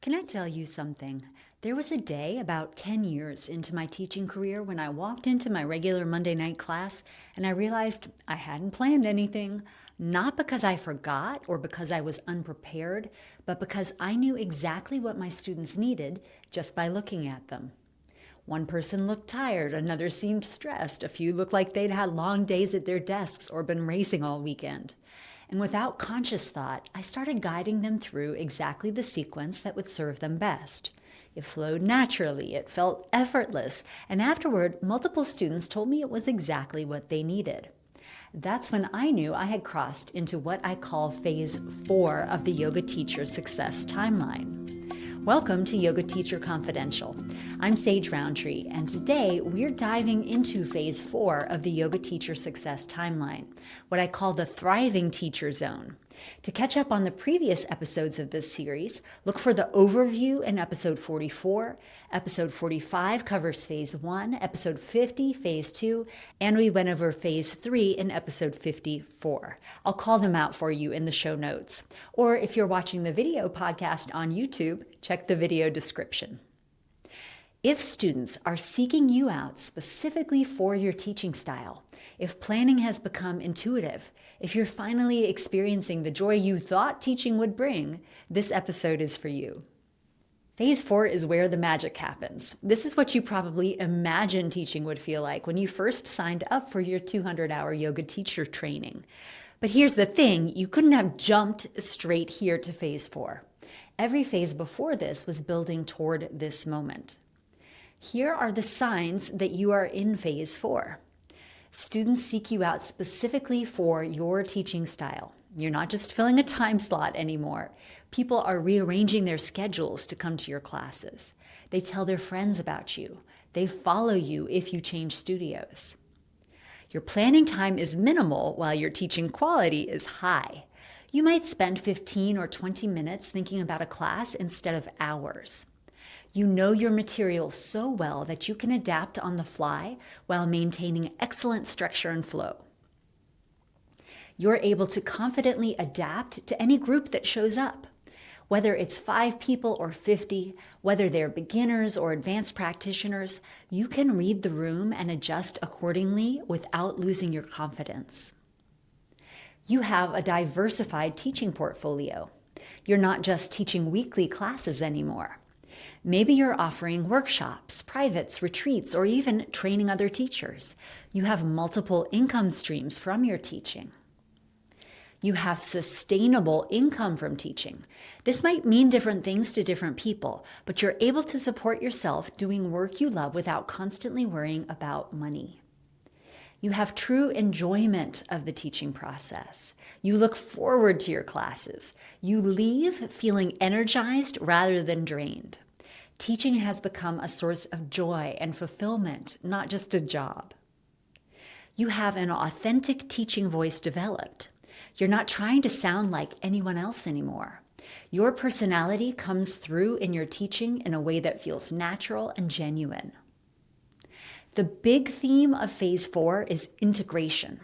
Can I tell you something? There was a day about 10 years into my teaching career when I walked into my regular Monday night class and I realized I hadn't planned anything. Not because I forgot or because I was unprepared, but because I knew exactly what my students needed just by looking at them. One person looked tired, another seemed stressed, a few looked like they'd had long days at their desks or been racing all weekend. And without conscious thought, I started guiding them through exactly the sequence that would serve them best. It flowed naturally, it felt effortless, and afterward, multiple students told me it was exactly what they needed. That's when I knew I had crossed into what I call phase 4 of the yoga teacher success timeline. Welcome to Yoga Teacher Confidential. I'm Sage Rountree, and today we're diving into phase 4 of the Yoga Teacher Success Timeline, what I call the Thriving Teacher Zone. To catch up on the previous episodes of this series, look for the overview in episode 44. Episode 45 covers phase 1, episode 50, phase 2, and we went over phase 3 in episode 54. I'll call them out for you in the show notes. Or if you're watching the video podcast on YouTube, check the video description. If students are seeking you out specifically for your teaching style, if planning has become intuitive, if you're finally experiencing the joy you thought teaching would bring, this episode is for you. Phase 4 is where the magic happens. This is what you probably imagined teaching would feel like when you first signed up for your 200-hour yoga teacher training. But here's the thing, you couldn't have jumped straight here to phase 4. Every phase before this was building toward this moment. Here are the signs that you are in phase 4. Students seek you out specifically for your teaching style. You're not just filling a time slot anymore. People are rearranging their schedules to come to your classes. They tell their friends about you. They follow you if you change studios. Your planning time is minimal while your teaching quality is high. You might spend 15 or 20 minutes thinking about a class instead of hours. You know your material so well that you can adapt on the fly while maintaining excellent structure and flow. You're able to confidently adapt to any group that shows up. Whether it's 5 people or 50, whether they're beginners or advanced practitioners, you can read the room and adjust accordingly without losing your confidence. You have a diversified teaching portfolio. You're not just teaching weekly classes anymore. Maybe you're offering workshops, privates, retreats, or even training other teachers. You have multiple income streams from your teaching. You have sustainable income from teaching. This might mean different things to different people, but you're able to support yourself doing work you love without constantly worrying about money. You have true enjoyment of the teaching process. You look forward to your classes. You leave feeling energized rather than drained. Teaching has become a source of joy and fulfillment, not just a job. You have an authentic teaching voice developed. You're not trying to sound like anyone else anymore. Your personality comes through in your teaching in a way that feels natural and genuine. The big theme of phase 4 is integration.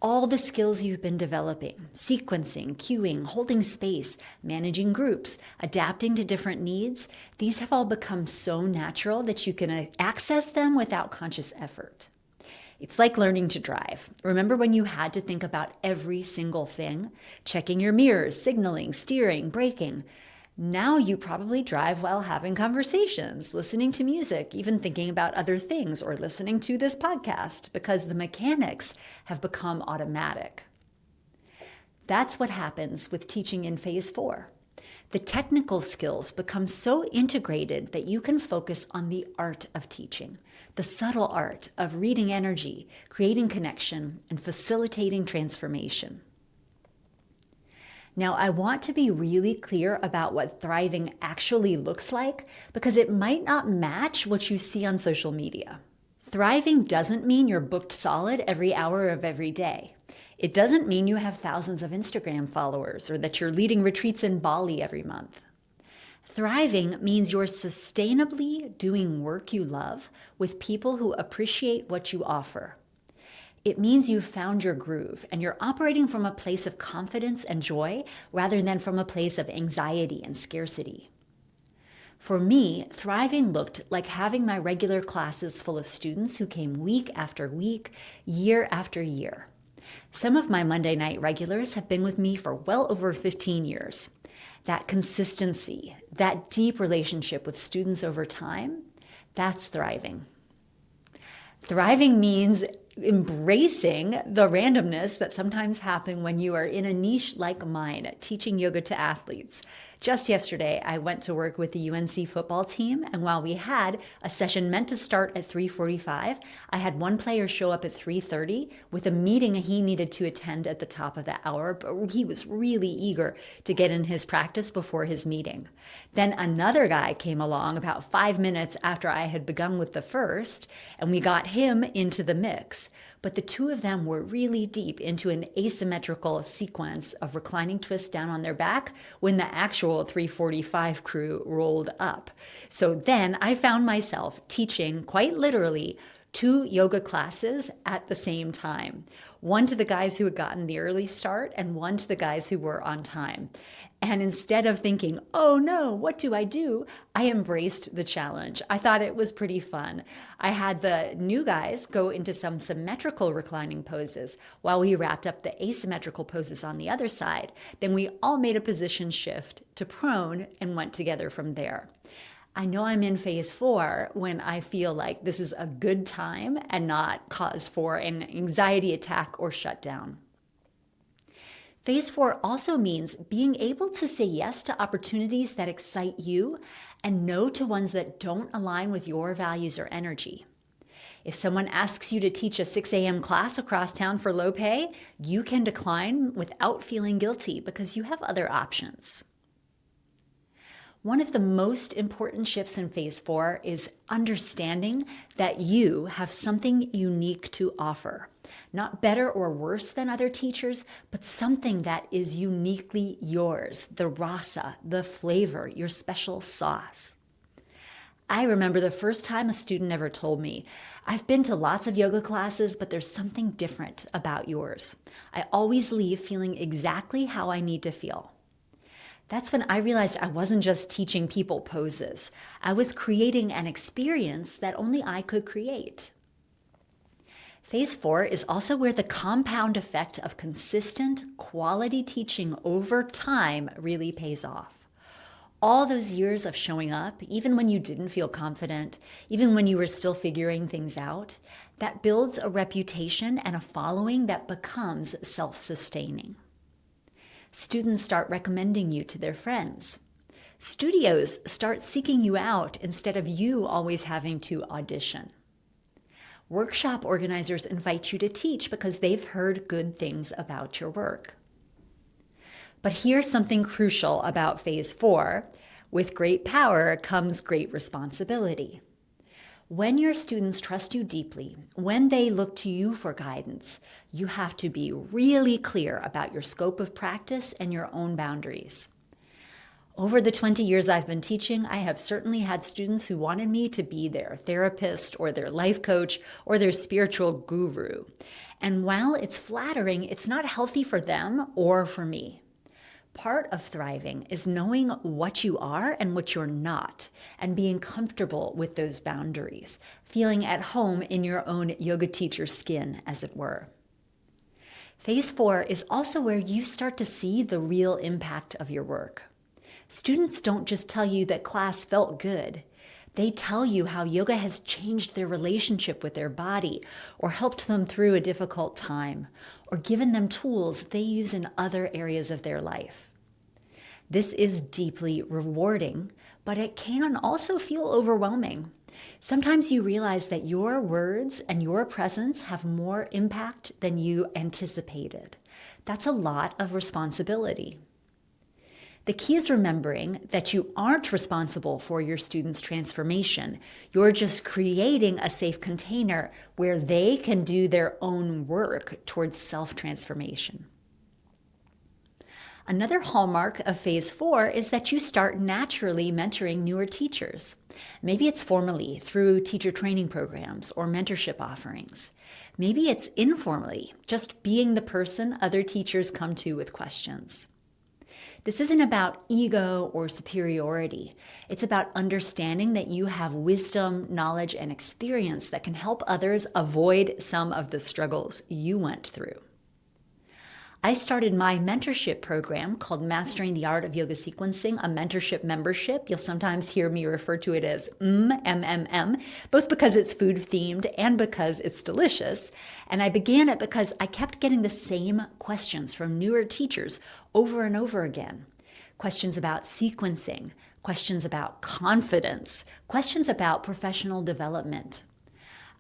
All the skills you've been developing, sequencing, cueing, holding space, managing groups, adapting to different needs, these have all become so natural that you can access them without conscious effort. It's like learning to drive. Remember when you had to think about every single thing? Checking your mirrors, signaling, steering, braking. Now you probably drive while having conversations, listening to music, even thinking about other things, or listening to this podcast because the mechanics have become automatic. That's what happens with teaching in phase 4. The technical skills become so integrated that you can focus on the art of teaching, the subtle art of reading energy, creating connection, and facilitating transformation. Now, I want to be really clear about what thriving actually looks like because it might not match what you see on social media. Thriving doesn't mean you're booked solid every hour of every day. It doesn't mean you have thousands of Instagram followers or that you're leading retreats in Bali every month. Thriving means you're sustainably doing work you love with people who appreciate what you offer. It means you've found your groove and you're operating from a place of confidence and joy rather than from a place of anxiety and scarcity. For me, thriving looked like having my regular classes full of students who came week after week, year after year. Some of my Monday night regulars have been with me for well over 15 years. That consistency, that deep relationship with students over time, that's thriving. Thriving means embracing the randomness that sometimes happen when you are in a niche like mine, teaching yoga to athletes. Just yesterday, I went to work with the UNC football team, and while we had a session meant to start at 3:45, I had one player show up at 3:30 with a meeting he needed to attend at the top of the hour, but he was really eager to get in his practice before his meeting. Then another guy came along about 5 minutes after I had begun with the first, and we got him into the mix. But the two of them were really deep into an asymmetrical sequence of reclining twists down on their back when the actual 3:45 crew rolled up. So then I found myself teaching, quite literally, 2 yoga classes at the same time. One to the guys who had gotten the early start and one to the guys who were on time. And instead of thinking, oh no, what do I do? I embraced the challenge. I thought it was pretty fun. I had the new guys go into some symmetrical reclining poses while we wrapped up the asymmetrical poses on the other side. Then we all made a position shift to prone and went together from there. I know I'm in phase 4 when I feel like this is a good time and not cause for an anxiety attack or shutdown. Phase 4 also means being able to say yes to opportunities that excite you and no to ones that don't align with your values or energy. If someone asks you to teach a 6 a.m. class across town for low pay, you can decline without feeling guilty because you have other options. One of the most important shifts in phase 4 is understanding that you have something unique to offer. Not better or worse than other teachers, but something that is uniquely yours, the rasa, the flavor, your special sauce. I remember the first time a student ever told me, I've been to lots of yoga classes, but there's something different about yours. I always leave feeling exactly how I need to feel. That's when I realized I wasn't just teaching people poses. I was creating an experience that only I could create. Phase 4 is also where the compound effect of consistent, quality teaching over time really pays off. All those years of showing up, even when you didn't feel confident, even when you were still figuring things out, that builds a reputation and a following that becomes self-sustaining. Students start recommending you to their friends. Studios start seeking you out instead of you always having to audition. Workshop organizers invite you to teach because they've heard good things about your work. But here's something crucial about phase 4. With great power comes great responsibility. When your students trust you deeply, when they look to you for guidance, you have to be really clear about your scope of practice and your own boundaries. Over the 20 years I've been teaching, I have certainly had students who wanted me to be their therapist or their life coach or their spiritual guru. And while it's flattering, it's not healthy for them or for me. Part of thriving is knowing what you are and what you're not, and being comfortable with those boundaries, feeling at home in your own yoga teacher skin, as it were. Phase 4 is also where you start to see the real impact of your work. Students don't just tell you that class felt good. They tell you how yoga has changed their relationship with their body, or helped them through a difficult time, or given them tools they use in other areas of their life. This is deeply rewarding, but it can also feel overwhelming. Sometimes you realize that your words and your presence have more impact than you anticipated. That's a lot of responsibility. The key is remembering that you aren't responsible for your students' transformation. You're just creating a safe container where they can do their own work towards self-transformation. Another hallmark of phase 4 is that you start naturally mentoring newer teachers. Maybe it's formally through teacher training programs or mentorship offerings. Maybe it's informally, just being the person other teachers come to with questions. This isn't about ego or superiority. It's about understanding that you have wisdom, knowledge, and experience that can help others avoid some of the struggles you went through. I started my mentorship program called Mastering the Art of Yoga Sequencing, a mentorship membership. You'll sometimes hear me refer to it as MMM, both because it's food themed and because it's delicious. And I began it because I kept getting the same questions from newer teachers over and over again. Questions about sequencing, questions about confidence, questions about professional development.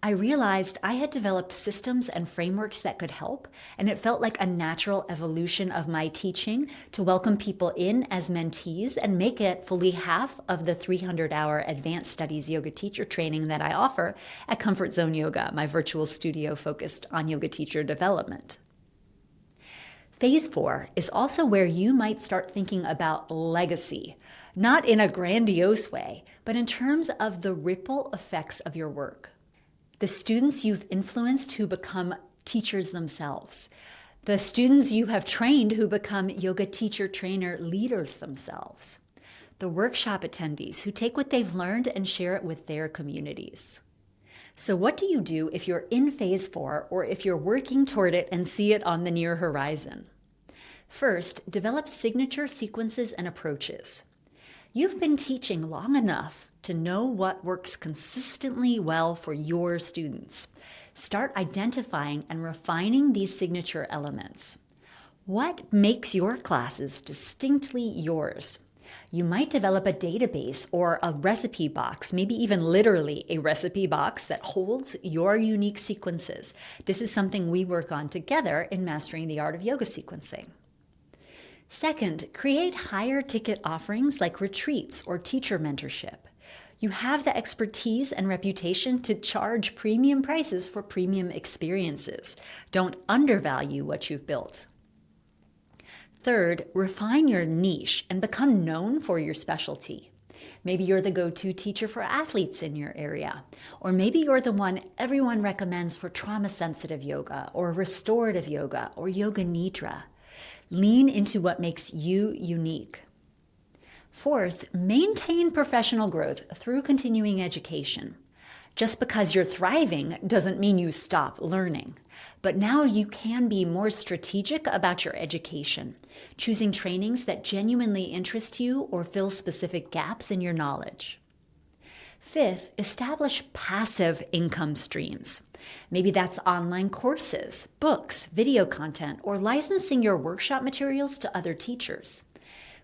I realized I had developed systems and frameworks that could help, and it felt like a natural evolution of my teaching to welcome people in as mentees and make it fully half of the 300-hour advanced studies yoga teacher training that I offer at Comfort Zone Yoga, my virtual studio focused on yoga teacher development. Phase 4 is also where you might start thinking about legacy, not in a grandiose way, but in terms of the ripple effects of your work. The students you've influenced who become teachers themselves. The students you have trained who become yoga teacher trainer leaders themselves. The workshop attendees who take what they've learned and share it with their communities. So what do you do if you're in phase 4 or if you're working toward it and see it on the near horizon? First, develop signature sequences and approaches. You've been teaching long enough to know what works consistently well for your students. Start identifying and refining these signature elements. What makes your classes distinctly yours? You might develop a database or a recipe box, maybe even literally a recipe box that holds your unique sequences. This is something we work on together in Mastering the Art of Yoga Sequencing. Second, create higher ticket offerings like retreats or teacher mentorship. You have the expertise and reputation to charge premium prices for premium experiences. Don't undervalue what you've built. Third, refine your niche and become known for your specialty. Maybe you're the go-to teacher for athletes in your area, or maybe you're the one everyone recommends for trauma-sensitive yoga or restorative yoga or yoga nidra. Lean into what makes you unique. Fourth, maintain professional growth through continuing education. Just because you're thriving doesn't mean you stop learning. But now you can be more strategic about your education, choosing trainings that genuinely interest you or fill specific gaps in your knowledge. Fifth, establish passive income streams. Maybe that's online courses, books, video content, or licensing your workshop materials to other teachers.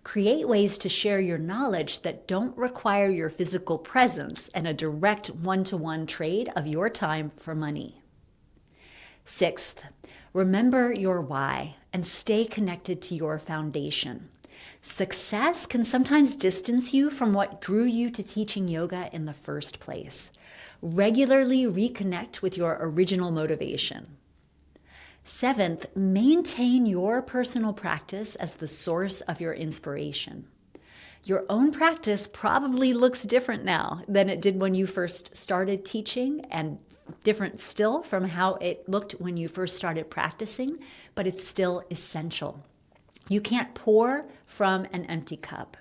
Create ways to share your knowledge that don't require your physical presence and a direct one-to-one trade of your time for money. Sixth, remember your why and stay connected to your foundation. Success can sometimes distance you from what drew you to teaching yoga in the first place. Regularly reconnect with your original motivation. Seventh, maintain your personal practice as the source of your inspiration. Your own practice probably looks different now than it did when you first started teaching, and different still from how it looked when you first started practicing, but it's still essential. You can't pour from an empty cup.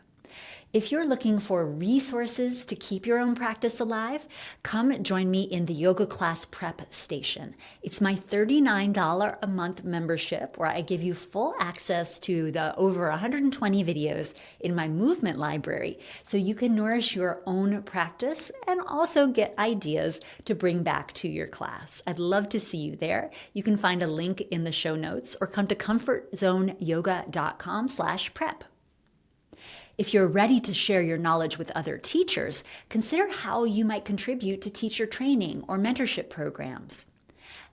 If you're looking for resources to keep your own practice alive, come join me in the Yoga Class Prep Station. It's my $39 a month membership where I give you full access to the over 120 videos in my movement library so you can nourish your own practice and also get ideas to bring back to your class. I'd love to see you there. You can find a link in the show notes or come to comfortzoneyoga.com/prep. If you're ready to share your knowledge with other teachers, consider how you might contribute to teacher training or mentorship programs.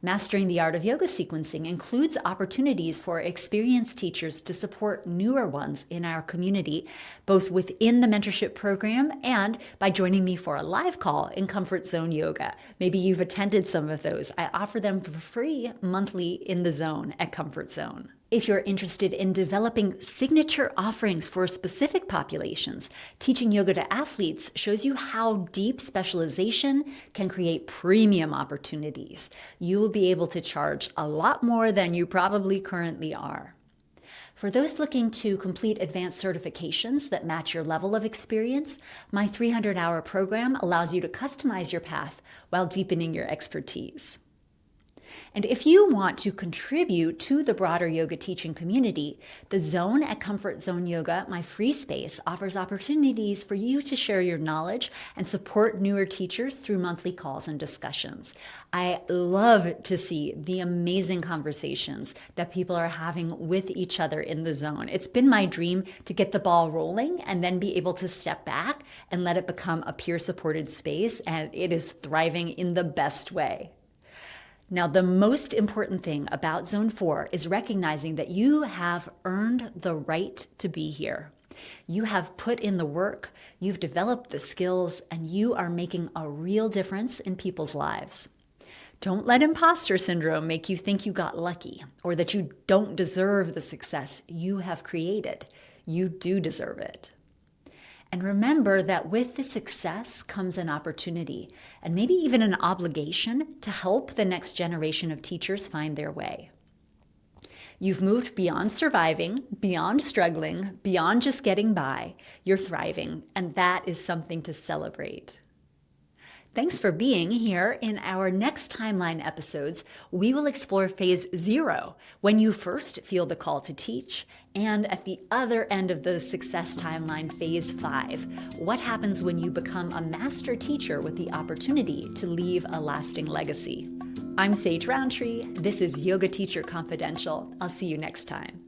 Mastering the Art of Yoga Sequencing includes opportunities for experienced teachers to support newer ones in our community, both within the mentorship program and by joining me for a live call in Comfort Zone Yoga. Maybe you've attended some of those. I offer them for free monthly in the zone at Comfort Zone. If you're interested in developing signature offerings for specific populations, Teaching Yoga to Athletes shows you how deep specialization can create premium opportunities. You'll be able to charge a lot more than you probably currently are. For those looking to complete advanced certifications that match your level of experience, my 300-hour program allows you to customize your path while deepening your expertise. And if you want to contribute to the broader yoga teaching community, the Zone at Comfort Zone Yoga, my free space, offers opportunities for you to share your knowledge and support newer teachers through monthly calls and discussions. I love to see the amazing conversations that people are having with each other in the Zone. It's been my dream to get the ball rolling and then be able to step back and let it become a peer-supported space, and it is thriving in the best way. Now, the most important thing about Zone 4 is recognizing that you have earned the right to be here. You have put in the work, you've developed the skills, and you are making a real difference in people's lives. Don't let imposter syndrome make you think you got lucky or that you don't deserve the success you have created. You do deserve it. And remember that with the success comes an opportunity and maybe even an obligation to help the next generation of teachers find their way. You've moved beyond surviving, beyond struggling, beyond just getting by. You're thriving, and that is something to celebrate. Thanks for being here. In our next timeline episodes, we will explore phase 0, when you first feel the call to teach, and at the other end of the success timeline, phase 5, what happens when you become a master teacher with the opportunity to leave a lasting legacy. I'm Sage Rountree. This is Yoga Teacher Confidential. I'll see you next time.